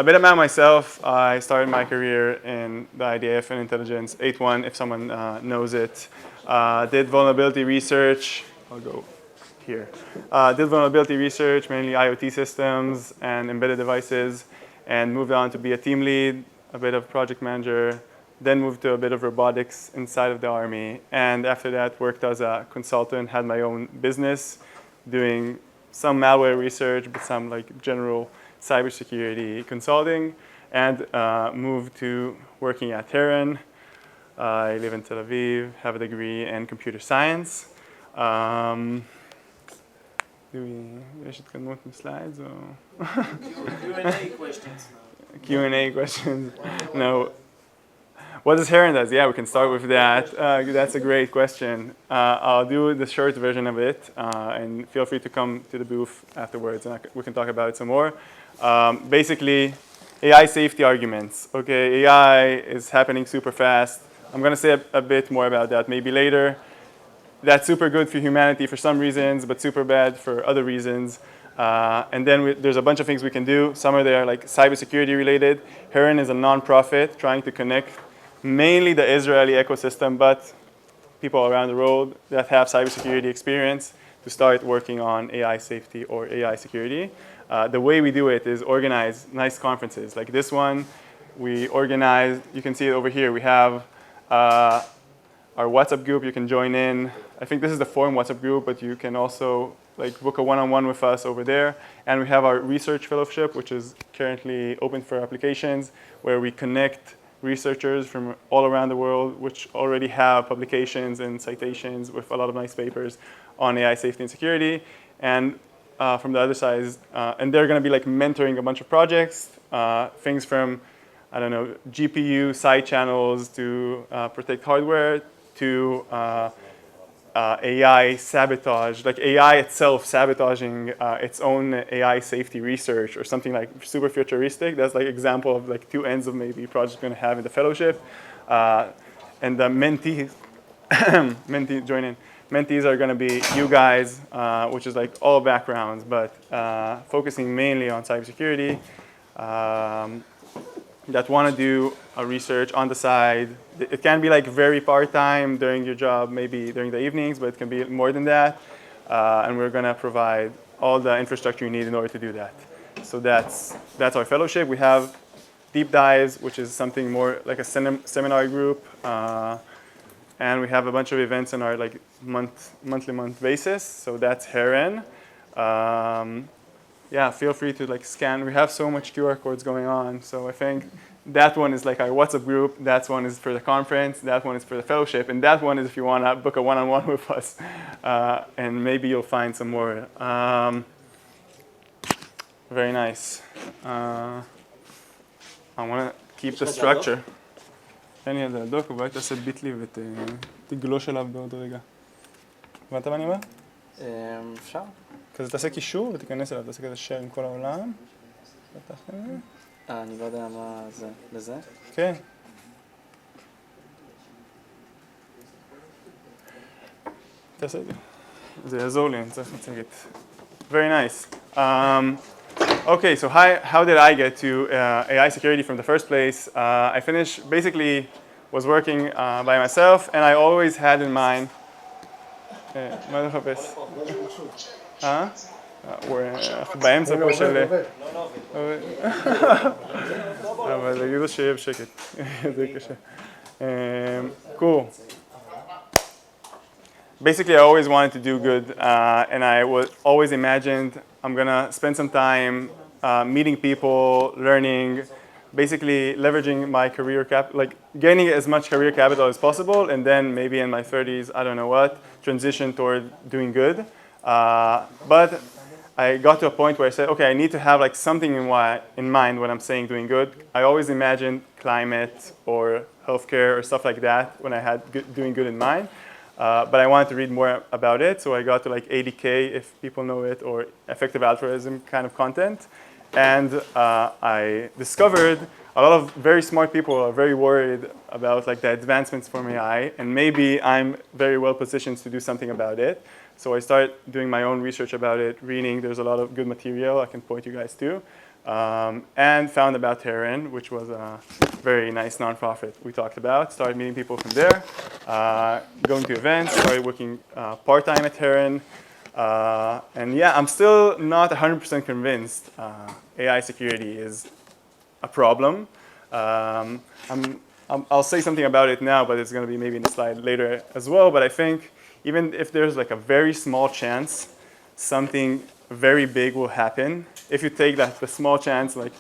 A bit about myself. I started my career in the IDF and intelligence, 8-1 if someone knows it. Did vulnerability research. I'll go here. Did vulnerability research, mainly IoT systems and embedded devices, and moved on to be a team lead, a bit of project manager, then moved to a bit of robotics inside of the Army. And after that, worked as a consultant, had my own business, doing some malware research, but some like general cybersecurity consulting, and moved to working at Heron. I live in Tel Aviv, have a degree in computer science. יש התקדמות מסליידס או... Q&A questions now. Q&A questions. No. What does Heron does? Yeah, we can start with that. That's a great question. I'll do the short version of it, and feel free to come to the booth afterwards, and we can talk about it some more. Basically, AI safety arguments. Okay, AI is happening super fast. I'm going to say a bit more about that maybe later. That's super good for humanity for some reasons, but super bad for other reasons. And then there's a bunch of things we can do. Some are there like cybersecurity related. Heron is a nonprofit trying to connect mainly the Israeli ecosystem, but people around the world that have cybersecurity experience to start working on AI safety or AI security. The way we do it is organize nice conferences. Like this one, we organize, you can see it over here. We have our WhatsApp group, you can join in. I think this is the forum WhatsApp group, but you can also like book a one-on-one with us over there. And we have our research fellowship, which is currently open for applications, where we connect researchers from all around the world, which already have publications and citations with a lot of nice papers on AI safety and security. And from the other side, and they're going to be like mentoring a bunch of projects, things from, I don't know, GPU side channels to protect hardware to AI sabotage, like AI itself sabotaging its own AI safety research or something like super futuristic. That's like example of like two ends of maybe projects going to have in the fellowship. And the mentees, join in. Mentees are going to be you guys, which is like all backgrounds, but focusing mainly on cybersecurity. That want to do a research on the side. It can be like very part-time during your job, maybe during the evenings, but it can be more than that. And we're going to provide all the infrastructure you need in order to do that. So that's our fellowship. We have deep dives, which is something more like a seminar group. And we have a bunch of events on our like monthly basis. So that's Heron. Yeah, feel free to like scan. We have so much QR codes going on. So I think that one is like our WhatsApp group. That one is for the conference. That one is for the fellowship. And that one is if you want to book a one-on-one with us. And maybe you'll find some more. Very nice. I want to keep the structure. אין לי על זה הדוק, אולי תעשה ביטלי ותגלוש אליו בעוד רגע. הבנת מה אני אומר? אפשר. כזה תעשה קישור ותיכנס אליו, תעשה כזה share עם כל העולם. אני לא יודע מה זה, לזה? כן. תעשה את זה. זה יעזור לי, אני צריך לצגת. Very nice. Okay, so how did I get to AI security from the first place? I finished, basically was working by myself, and I always had in mind... מה לחפש? אנחנו באמצע פה של... אבל תגידו שיהיה בשקט, זה קשה. Cool. Basically, I always wanted to do good, and I always imagined I'm gonna spend some time meeting people, learning, basically leveraging my career like gaining as much career capital as possible, and then maybe in my 30s, I don't know what, transition toward doing good. But I got to a point where I said, okay, I need to have like something in mind when I'm saying doing good. I always imagined climate or healthcare or stuff like that when I had doing good in mind. But I wanted to read more about it, so I got to like 80K, if people know it, or effective altruism kind of content. And I discovered a lot of very smart people are very worried about like the advancements from AI, and maybe I'm very well positioned to do something about it. So I started doing my own research about it, reading. There's a lot of good material I can point you guys to. and found about Terran, which was a very nice nonprofit we talked about. Started meeting people from there, going to events, started working part-time at Terran. And yeah, I'm still not 100% convinced AI security is a problem. I'll say something about it now, but it's going to be maybe in the slide later as well. But I think even if there's like a very small chance something very big will happen, if you take that the small chance, like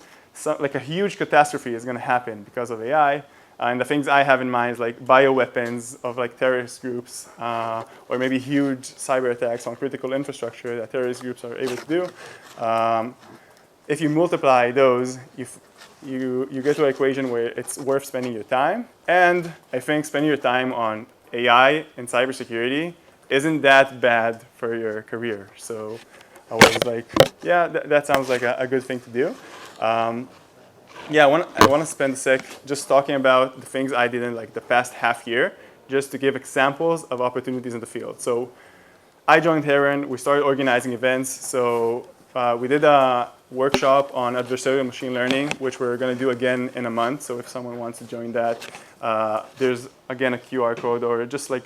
a huge catastrophe is going to happen because of AI. And the things I have in mind is like bioweapons of like terrorist groups, or maybe huge cyber attacks on critical infrastructure that terrorist groups are able to do. If you multiply those, you get to an equation where it's worth spending your time. And I think spending your time on AI and cybersecurity isn't that bad for your career. So I was like, yeah, that sounds like a good thing to do. Yeah, I want to spend a sec just talking about the things I did in like the past half year, just to give examples of opportunities in the field. So I joined Heron. We started organizing events. So we did a workshop on adversarial machine learning, which we're going to do again in a month. So if someone wants to join that, there's again a QR code, or just like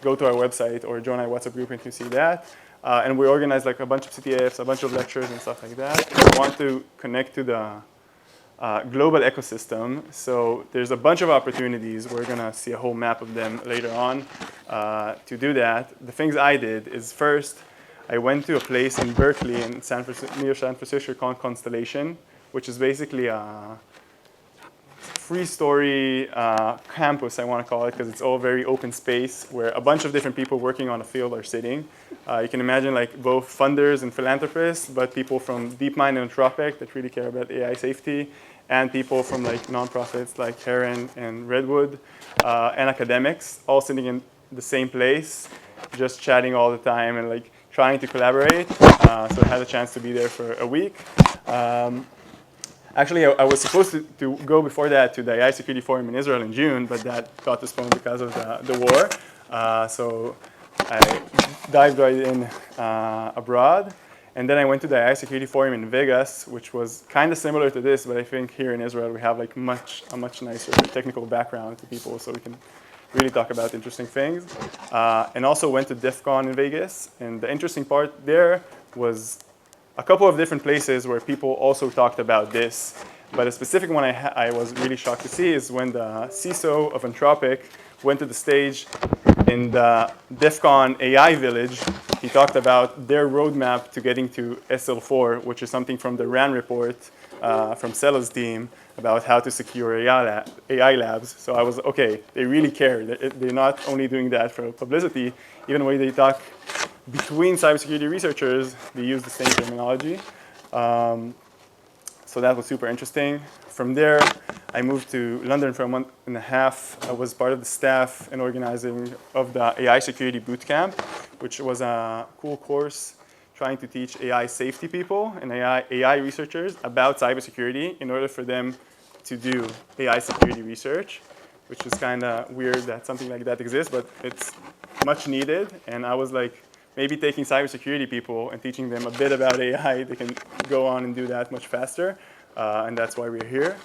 go to our website or join our WhatsApp group and you see that. And we organized like a bunch of CTFs, a bunch of lectures and stuff like that. We want to connect to the global ecosystem. So there's a bunch of opportunities. We're going to see a whole map of them later on to do that. The things I did is first, I went to a place in Berkeley in near San Francisco called Constellation, which is basically a three-story campus, I want to call it, because it's all very open space where a bunch of different people working on a field are sitting. You can imagine like both funders and philanthropists, but people from DeepMind and Anthropic that really care about AI safety, and people from like nonprofits like Heron and Redwood, and academics, all sitting in the same place, just chatting all the time and like trying to collaborate. So I had a chance to be there for a week. Actually, I was supposed to go before that to the AI Security Forum in Israel in June, but that got postponed because of the war. So I dived right in abroad. And then I went to the AI Security Forum in Vegas, which was kind of similar to this, but I think here in Israel we have like a much nicer technical background to people, so we can really talk about interesting things. And also went to DEF CON in Vegas. And the interesting part there was a couple of different places where people also talked about this. But a specific one I was really shocked to see is when the CISO of Anthropic went to the stage in the DEF CON AI Village. He talked about their roadmap to getting to SL4, which is something from the RAN report from Sella's team about how to secure AI labs. So I was, okay, they really care. They're not only doing that for publicity, even when they talk between cybersecurity researchers, they use the same terminology. So that was super interesting. From there, I moved to London for a month and a half. I was part of the staff and organizing of the AI Security Bootcamp, which was a cool course trying to teach AI safety people and AI researchers about cybersecurity in order for them to do AI security research, which is kind of weird that something like that exists, but it's much needed. And I was like, maybe taking cybersecurity people and teaching them a bit about AI, they can go on and do that much faster. And that's why we're here.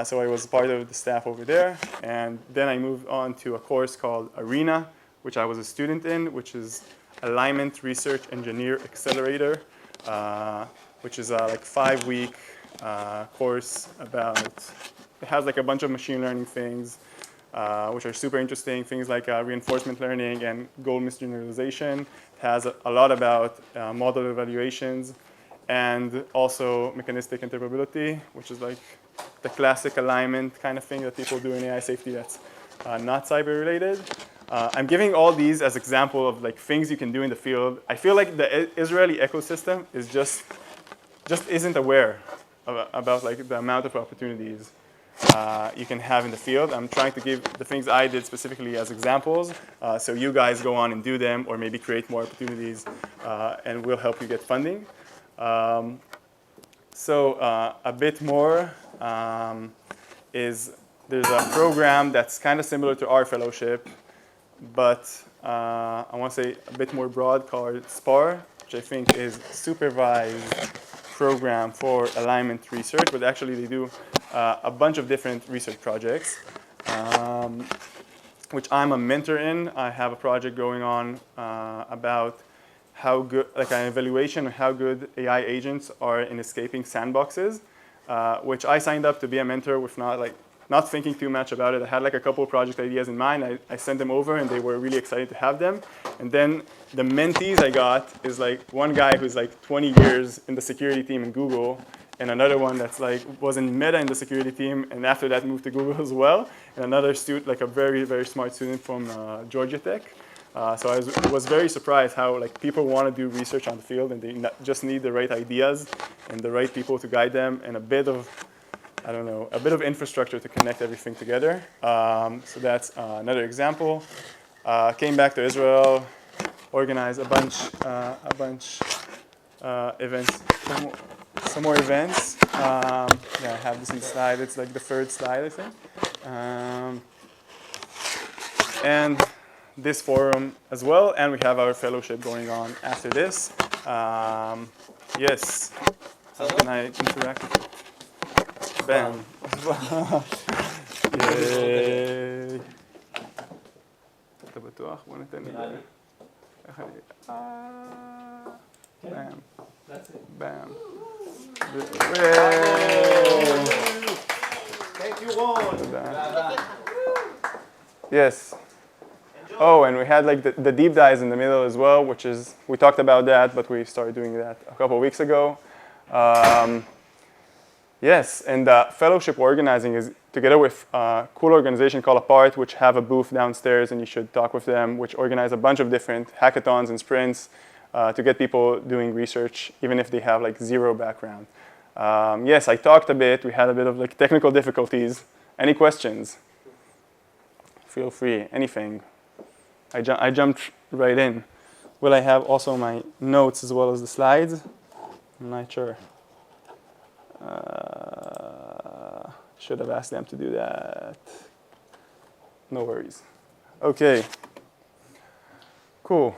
So I was part of the staff over there. And then I moved on to a course called ARENA, which I was a student in, which is Alignment Research Engineer Accelerator, which is a like 5-week course about, it has like a bunch of machine learning things, which are super interesting, things like reinforcement learning and goal misgeneralization. It has a lot about model evaluations, and also mechanistic interoperability, which is like the classic alignment kind of thing that people do in AI safety that's not cyber related. I'm giving all these as example of like things you can do in the field. I feel like the Israeli ecosystem is just isn't aware about like the amount of opportunities you can have in the field. I'm trying to give the things I did specifically as examples, so you guys go on and do them, or maybe create more opportunities, and we'll help you get funding. So a bit more is there's a program that's kind of similar to our fellowship, but I want to say a bit more broad, called SPAR, which I think is supervised program for alignment research, but actually they do a bunch of different research projects, which I'm a mentor in. I have a project going on about how good, like an evaluation of how good AI agents are in escaping sandboxes, which I signed up to be a mentor with not thinking too much about it. I had like a couple of project ideas in mind. I sent them over and they were really excited to have them. And then the mentees I got is like one guy who's like 20 years in the security team in Google, and another one that's like was in Meta in the security team, and after that moved to Google as well, and another student, like a very, very smart student from Georgia Tech. So I was very surprised how like people want to do research on the field, and they just need the right ideas and the right people to guide them, and a bit of, I don't know, a bit of infrastructure to connect everything together. So that's another example. Came back to Israel, organized a bunch events, some more events. Yeah, I have this in the slide. It's like the third slide, I think. And this forum as well, and we have our fellowship going on after this. Yes, how can I interact with it? Bam. ייי. אתה בטוח? בוא ניתן לי. Bam. Bam. Thank you, Ron. Yes. Oh, and we had like the deep dives in the middle as well, which is, we talked about that, but we started doing that a couple of weeks ago. Yes, and fellowship organizing is together with a cool organization called Apart, which have a booth downstairs, and you should talk with them, which organize a bunch of different hackathons and sprints to get people doing research, even if they have like zero background. Yes, I talked a bit. We had a bit of like technical difficulties. Any questions? Feel free, anything. I jumped right in. Will I have also my notes as well as the slides? I'm not sure. Should have asked them to do that. No worries. Okay. Cool.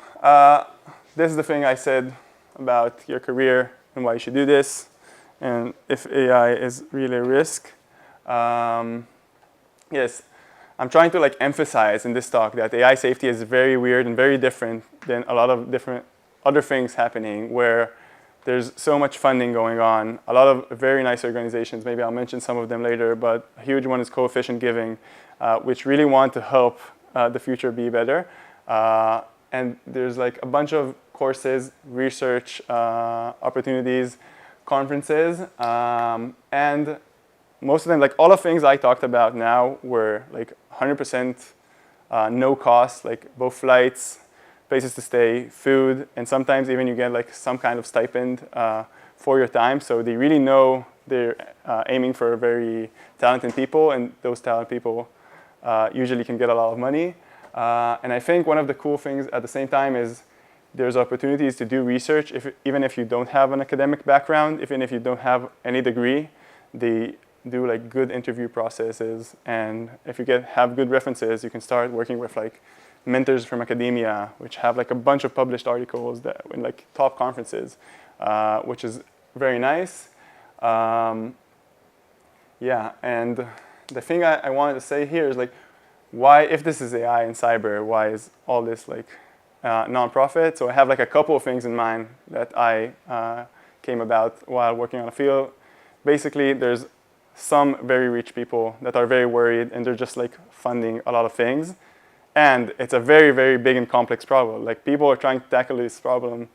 This is the thing I said about your career and why you should do this, and if AI is really a risk. Yes, I'm trying to like emphasize in this talk that AI safety is very weird and very different than a lot of different other things happening where there's so much funding going on, a lot of very nice organizations, maybe I'll mention some of them later, but a huge one is Coefficient Giving, which really want to help the future be better. And there's like a bunch of courses, research opportunities, conferences, and most of them, like all of things I talked about now were like 100% no cost, like both flights, places to stay, food, and sometimes even you get like some kind of stipend for your time. So they really know they're aiming for very talented people, and those talented people usually can get a lot of money. And I think one of the cool things at the same time is there's opportunities to do research even if you don't have an academic background, even if you don't have any degree. They do like good interview processes, and if you have good references, you can start working with like mentors from academia, which have like a bunch of published articles that in like top conferences, which is very nice. Yeah, and the thing I wanted to say here is like, why, if this is AI and cyber, why is all this like nonprofit? So I have like a couple of things in mind that I came about while working on a field. Basically, there's some very rich people that are very worried, and they're just like funding a lot of things. And it's a very, very big and complex problem. Like people are trying to tackle this problem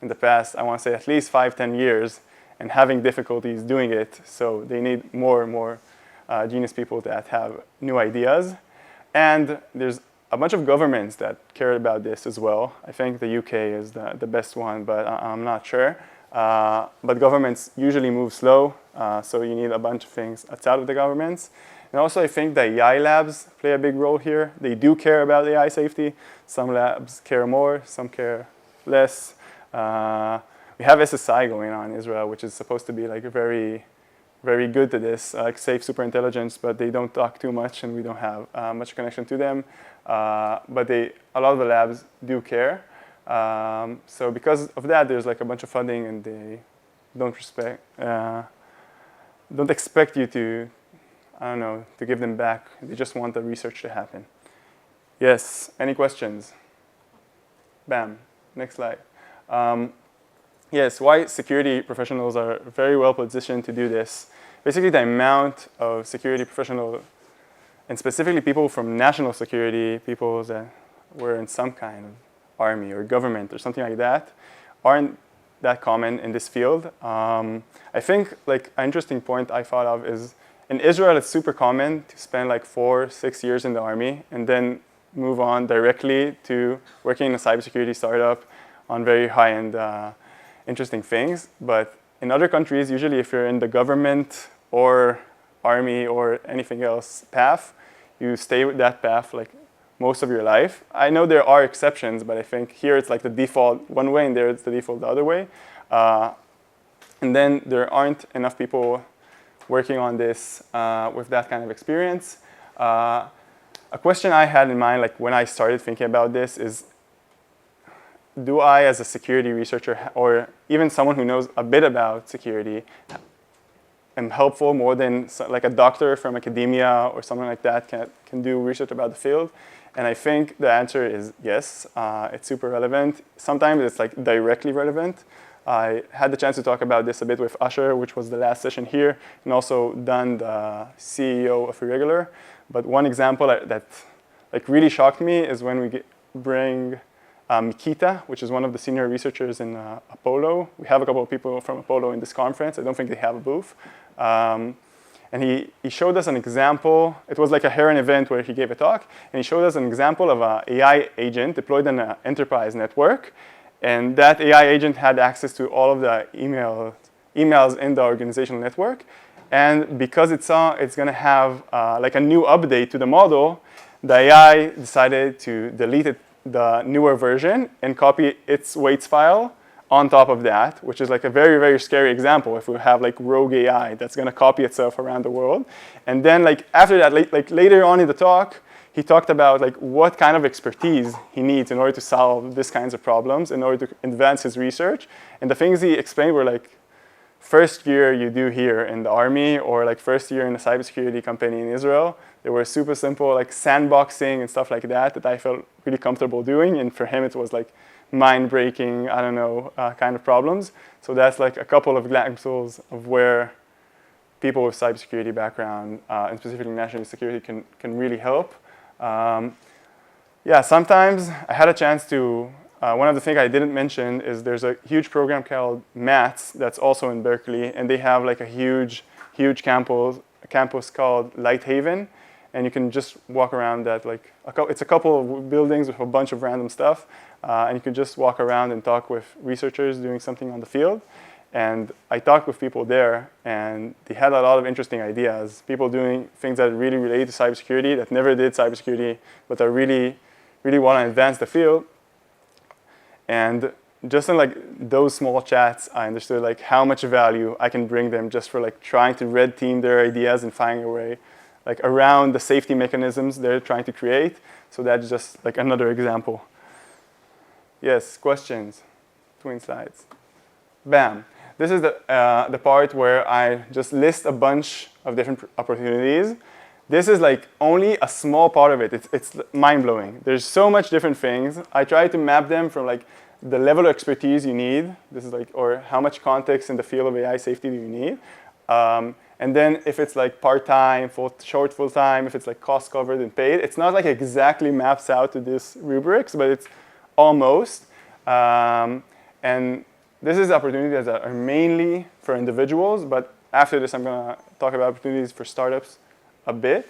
in the past, I want to say at least 5-10 years, and having difficulties doing it. So they need more and more genius people that have new ideas. And there's a bunch of governments that care about this as well. I think the UK is the best one, but I'm not sure. But governments usually move slow, so you need a bunch of things outside of the governments. And also I think the AI labs play a big role here. They do care about AI safety. Some labs care more, some care less. We have SSI going on in Israel, which is supposed to be like very, very good to this, like safe superintelligence, but they don't talk too much, and we don't have much connection to them. But a lot of the labs do care. So because of that, there's like a bunch of funding, and don't expect you to, I don't know, to give them back. They just want the research to happen. Yes, any questions? Bam, next slide. Yes, why security professionals are very well positioned to do this. Basically, the amount of security professionals, and specifically people from national security, people that were in some kind of army or government or something like that, aren't that common in this field. I think like an interesting point I thought of is in Israel, it's super common to spend like 4-6 years in the army and then move on directly to working in a cybersecurity startup on very high-end interesting things. But in other countries, usually if you're in the government or army or anything else path, you stay with that path like most of your life. I know there are exceptions, but I think here it's like the default one way and there it's the default the other way. And then there aren't enough people working on this with that kind of experience. A question I had in mind, like when I started thinking about this, is do I, as a security researcher, or even someone who knows a bit about security, am helpful more than like a doctor from academia or something like that can do research about the field? And I think the answer is yes. It's super relevant. Sometimes it's like directly relevant. I had the chance to talk about this a bit with Usher, which was the last session here, and also Dan, the CEO of Irregular. But one example that like really shocked me is when we bring Mikita, which is one of the senior researchers in Apollo. We have a couple of people from Apollo in this conference. I don't think they have a booth. And he showed us an example. It was like a Heron event where he gave a talk, and he showed us an example of an AI agent deployed on an enterprise network. And that AI agent had access to all of the emails in the organizational network. And because it saw it's going to have like a new update to the model, the AI decided to delete the newer version and copy its weights file on top of that, which is like a very, very scary example if we have like rogue AI that's going to copy itself around the world. And then like after that, like later on in the talk, he talked about like what kind of expertise he needs in order to solve these kinds of problems, in order to advance his research. And the things he explained were like, first year you do here in the army, or like first year in a cybersecurity company in Israel. They were super simple, like sandboxing and stuff like that I felt really comfortable doing. And for him, it was like mind-breaking, I don't know, kind of problems. So that's like a couple of examples of where people with cybersecurity background, and specifically national security, can really help. Yeah, sometimes I had a chance to, one of the things I didn't mention is there's a huge program called MATS that's also in Berkeley, and they have like a huge campus called Light Haven, and you can just walk around that, like, it's a couple of buildings with a bunch of random stuff, and you can just walk around and talk with researchers doing something on the field. And I talked with people there, and they had a lot of interesting ideas, people doing things that really relate to cybersecurity, that never did cybersecurity, but that really want to advance the field. And just in like those small chats, I understood like how much value I can bring them just for like trying to red team their ideas and finding a way like around the safety mechanisms they're trying to create. So that's just like another example. Yes, questions? Twin slides. Bam. This is the part where I just list a bunch of different opportunities. This is like only a small part of it. It's mind-blowing. There's so much different things. I try to map them from like the level of expertise you need. This is like, or how much context in the field of AI safety do you need? And then if it's like part-time, short full-time, if it's like cost covered and paid, it's not like exactly maps out to these rubrics, but it's almost. And this is opportunities that are mainly for individuals, but after this I'm gonna talk about opportunities for startups a bit.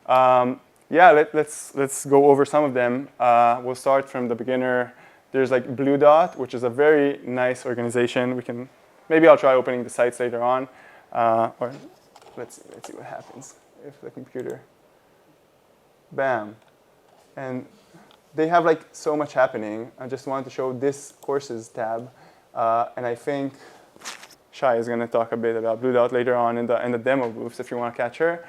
Yeah, let's go over some of them. We'll start from the beginner. There's like Blue Dot, which is a very nice organization. Maybe I'll try opening the sites later on, or let's see what happens if the computer. Bam, and they have like so much happening. I just wanted to show this courses tab, and I think Shai is going to talk a bit about Blue Dot later on in the demo booths if you want to catch her.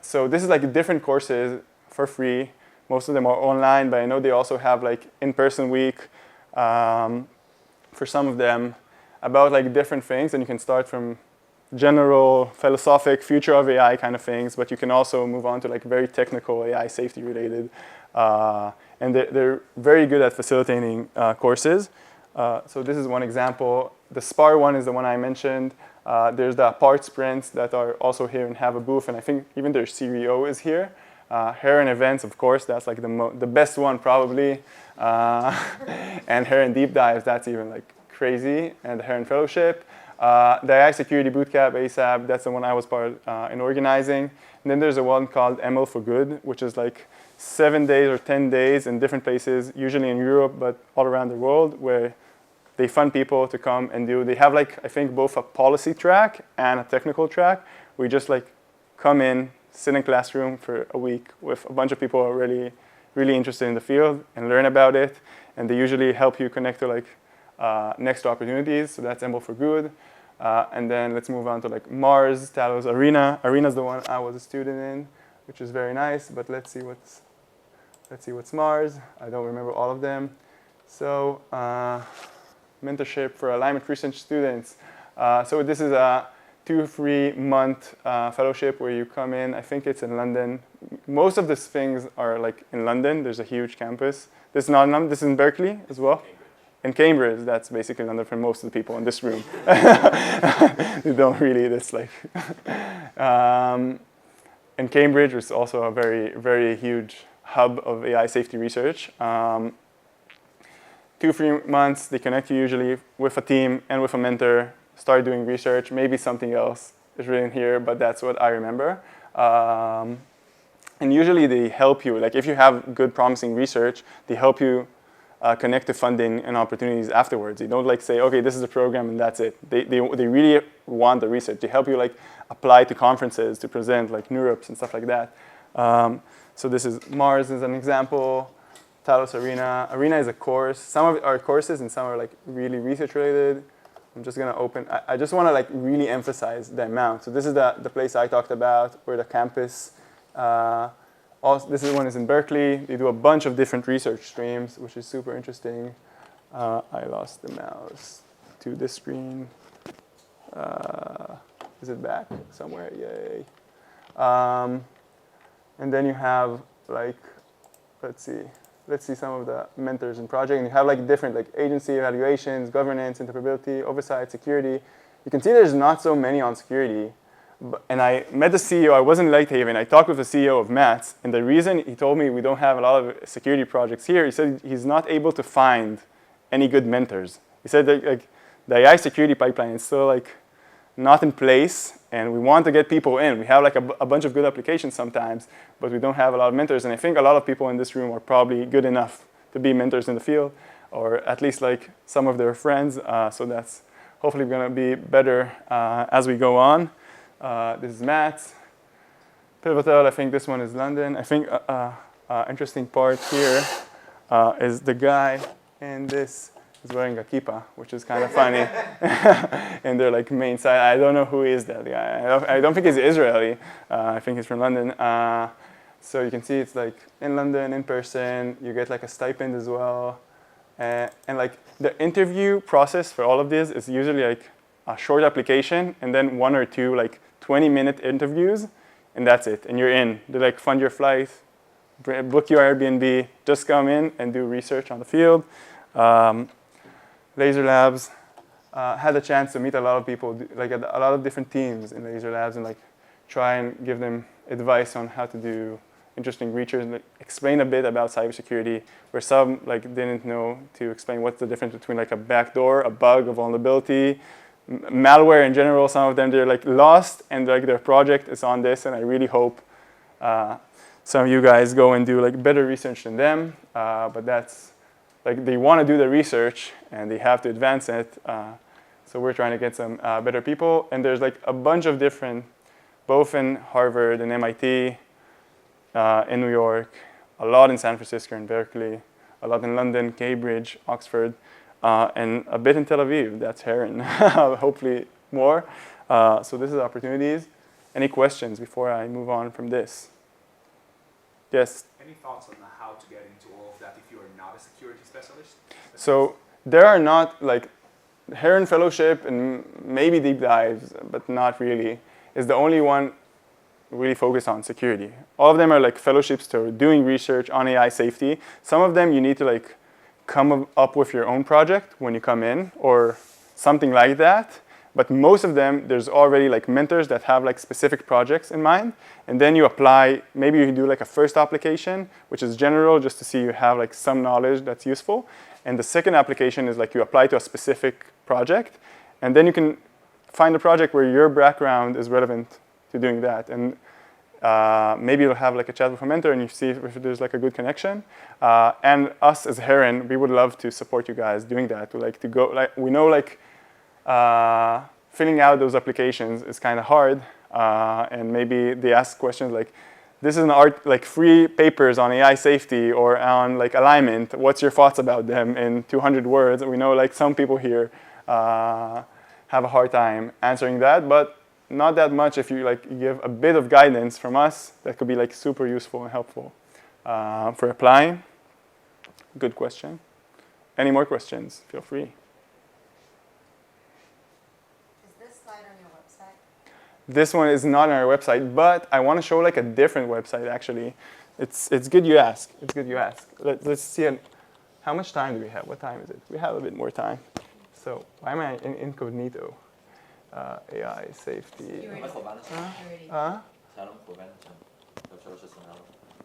So this is like different courses for free. Most of them are online, but I know they also have like in-person week for some of them. about like different things, and you can start from general philosophic future of AI kind of things, but you can also move on to like very technical AI safety related. And they're very good at facilitating courses. So this is one example. The SPAR one is the one I mentioned. There's the apart sprints that are also here and have a booth, and I think even their CEO is here. Heron events, of course, that's like the best one probably. And Heron deep dives, that's even like crazy. And the Heron fellowship. The AI security bootcamp, ASAP, that's the one I was part in organizing. And then there's a one called ML for Good, which is like 7 days or 10 days in different places, usually in Europe, but all around the world, where they fund people to come and do. They have like, I think, both a policy track and a technical track. We just like come in, sit in classroom for a week with a bunch of people who are really, really interested in the field and learn about it. And they usually help you connect to like next opportunities. So that's ML for Good. And then let's move on to like Mars, Talos, Arena. Arena is the one I was a student in, which is very nice. But let's see what's Mars. I don't remember all of them. So mentorship for alignment research students. So this is a 2-3 month fellowship where you come in. I think it's in London. Most of these things are like in London. There's a huge campus. This is not in London. This is in Berkeley as well. In Cambridge, that's basically London for most of the people in this room. You don't really, that's like. In Cambridge, which is also a very, very huge hub of AI safety research. 2-3 months, they connect you usually with a team and with a mentor, start doing research. Maybe something else is written here, but that's what I remember. And usually they help you. Like if you have good, promising research, they help you connect to funding and opportunities afterwards. You don't like say, okay, this is a program and that's it. They really want the research. They help you like apply to conferences to present like NeurIPS and stuff like that. So this is Mars as an example. Talos Arena. Arena is a course. Some of it are courses and some are like really research related. I'm just gonna open. I just want to like really emphasize the amount. So this is the place I talked about, where the campus. Also, this one is in Berkeley. They do a bunch of different research streams, which is super interesting. I lost the mouse to this screen. Is it back somewhere? Yay. And then you have like, let's see some of the mentors and project. And you have like different like agency evaluations, governance, interoperability, oversight, security. You can see there's not so many on security. And I met the CEO. I was in Lighthaven. I talked with the CEO of MATS. And the reason he told me we don't have a lot of security projects here, he said he's not able to find any good mentors. He said that like, the AI security pipeline is still like not in place. And we want to get people in. We have like a bunch of good applications sometimes, but we don't have a lot of mentors. And I think a lot of people in this room are probably good enough to be mentors in the field, or at least like some of their friends. So that's hopefully going to be better as we go on. This is Matt. Pivotal, I think this one is London. I think interesting part here is the guy in this is wearing a kippah, which is kind of funny. And they're like main side. I don't know who is that guy. I don't think he's Israeli. I think he's from London. So you can see it's like in London, in person. You get like a stipend as well. And like the interview process for all of this is usually like a short application and then 1 or 2 like 20-minute interviews, and that's it. And you're in. They like fund your flight, book your Airbnb, just come in and do research on the field. Laser Labs, had a chance to meet a lot of people, like a lot of different teams in Laser Labs, and like try and give them advice on how to do interesting research, and like, explain a bit about cybersecurity, where some like didn't know to explain what's the difference between like a backdoor, a bug, a vulnerability, malware in general. Some of them they're like lost, and like their project is on this, and I really hope some of you guys go and do like better research than them. But that's like they want to do the research and they have to advance it. So we're trying to get some better people, and there's like a bunch of different, both in Harvard and MIT, in New York, a lot in San Francisco and Berkeley, a lot in London, Cambridge, Oxford, and a bit in Tel Aviv. That's Heron. Hopefully more. So this is opportunities. Any questions before I move on from this? Yes? Any thoughts on how to get into all of that if you are not a security specialist? So there are not like Heron Fellowship and maybe deep dives, but not really, is the only one really focused on security. All of them are like fellowships to doing research on AI safety. Some of them you need to like come up with your own project when you come in or something like that. But most of them, there's already like mentors that have like specific projects in mind. And then you apply, maybe you do like a first application, which is general just to see you have like some knowledge that's useful. And the second application is like you apply to a specific project. And then you can find a project where your background is relevant to doing that. And maybe you'll have like a chat with a mentor and you see if there's like a good connection. And us as Heron, we would love to support you guys doing that. To go, like we know like filling out those applications is kind of hard. And maybe they ask questions like, this is like free papers on AI safety or on like alignment. What's your thoughts about them in 200 words? And we know like some people here have a hard time answering that, but not that much if you like give a bit of guidance from us that could be like super useful and helpful for applying. Good question. Any more questions? Feel free. Is this slide on your website? This one is not on our website, but I want to show like a different website actually. It's good you ask. It's good you ask. Let's see how much time do we have? What time is it? We have a bit more time. So why am I in incognito? AI safety.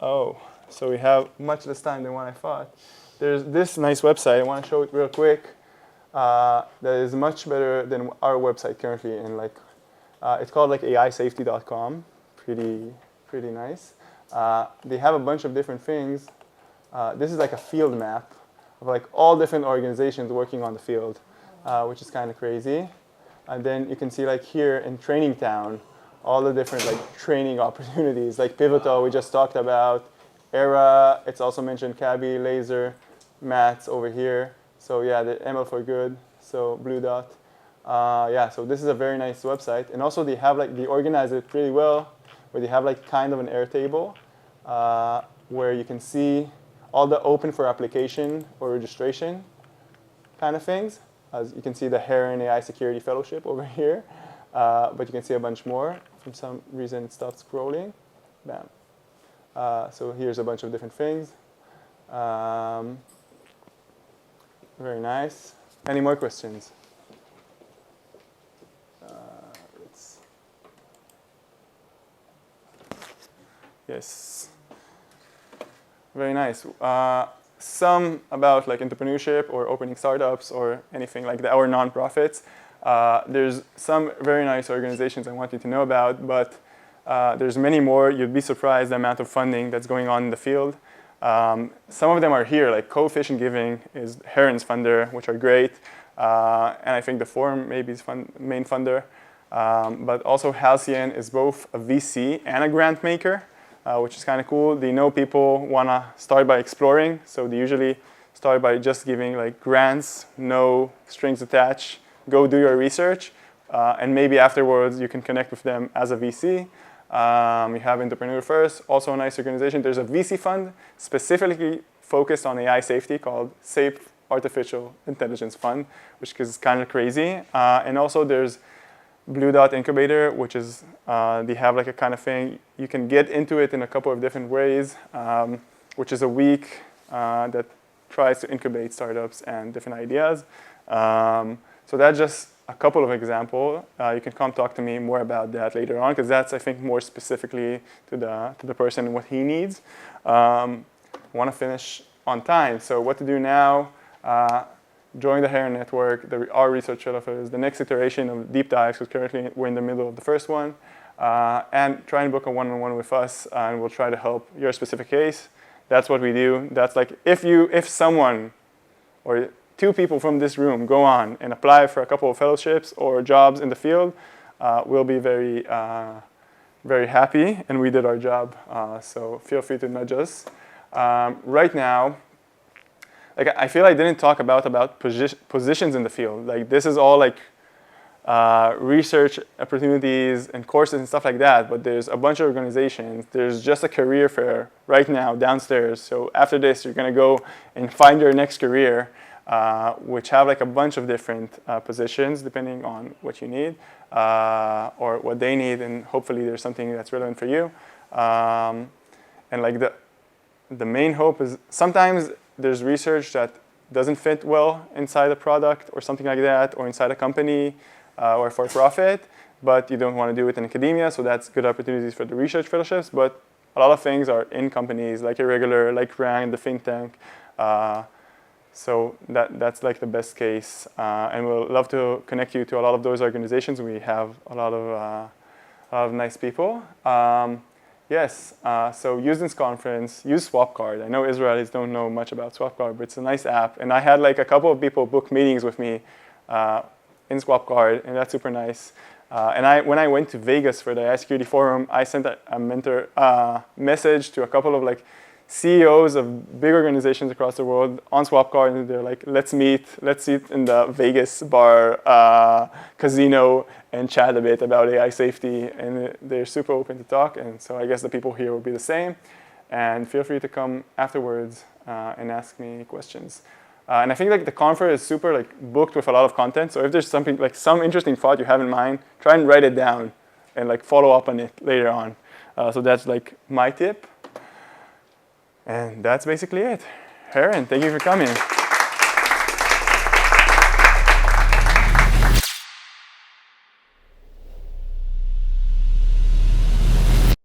Oh, so we have much less time than what I thought. There's this nice website. I want to show it real quick. That is much better than our website currently. And like, it's called like AIsafety.com. Pretty nice. They have a bunch of different things. This is like a field map of like all different organizations working on the field, which is kind of crazy. And then you can see like here in Training Town, all the different like training opportunities, like Pivotal we just talked about, ERA, it's also mentioned Cabby, Laser, Mats over here. So yeah, the ML for Good, so Blue Dot. Yeah, so this is a very nice website. And also they have like, they organize it pretty well, where they have like kind of an Airtable, where you can see all the open for application or registration kind of things. As you can see the Heron AI Security Fellowship over here, but you can see a bunch more. For some reason it stopped scrolling. Bam. So here's a bunch of different things. Very nice. Any more questions? Yes. Very nice. Some about like entrepreneurship or opening startups or anything like that, or nonprofits. There's some very nice organizations I want you to know about, but there's many more. You'd be surprised the amount of funding that's going on in the field. Some of them are here, like Coefficient Giving is Heron's funder, which are great. And I think the Forum maybe is main funder. But also Halcyon is both a VC and a grant maker. Which is kind of cool. They know people want to start by exploring, so they usually start by just giving like grants, no strings attached, go do your research, and maybe afterwards you can connect with them as a VC. You have Entrepreneur First, also a nice organization. There's a VC fund specifically focused on AI safety called Safe Artificial Intelligence Fund, which is kind of crazy. And also there's Blue Dot Incubator, which is, they have like a kind of thing, you can get into it in a couple of different ways, which is a week that tries to incubate startups and different ideas. So that's just a couple of examples. You can come talk to me more about that later on, because that's, I think, more specifically to the person and what he needs. I want to finish on time, so what to do now? Join the Heron Network, our research fellows, the next iteration of deep dives, because currently we're in the middle of the first one, and try and book a one-on-one with us, and we'll try to help your specific case. That's what we do. That's like if someone or two people from this room go on and apply for a couple of fellowships or jobs in the field, we'll be very, very happy, and we did our job. So feel free to nudge us. Right now, like I feel I didn't talk about positions in the field. Like this is all like research opportunities and courses and stuff like that, but there's a bunch of organizations. There's just a career fair right now downstairs. So after this, you're gonna go and find your next career. which have like a bunch of different positions depending on what you need or what they need, and hopefully there's something that's relevant for you. And like the main hope is sometimes there's research that doesn't fit well inside a product or something like that, or inside a company or for profit, but you don't want to do it in academia, so that's good opportunities for the research fellowships. But a lot of things are in companies like Irregular, like Rand, the think tank. So that's like the best case, and we'll love to connect you to a lot of those organizations. We have a lot of nice people. Yes, so use this conference, use SwapCard. I know Israelis don't know much about SwapCard, but it's a nice app. And I had like a couple of people book meetings with me in SwapCard, and that's super nice. And when I went to Vegas for the AI Security Forum, I sent a mentor message to a couple of like CEOs of big organizations across the world on SwapCard, and they're like, let's sit in the Vegas bar casino and chat a bit about AI safety, and they're super open to talk, and so I guess the people here will be the same. And feel free to come afterwards and ask me questions. And I think like the conference is super like booked with a lot of content, so if there's something like some interesting thought you have in mind, try and write it down and like follow up on it later on. So that's like my tip. And that's basically it. Aaron, thank you for coming.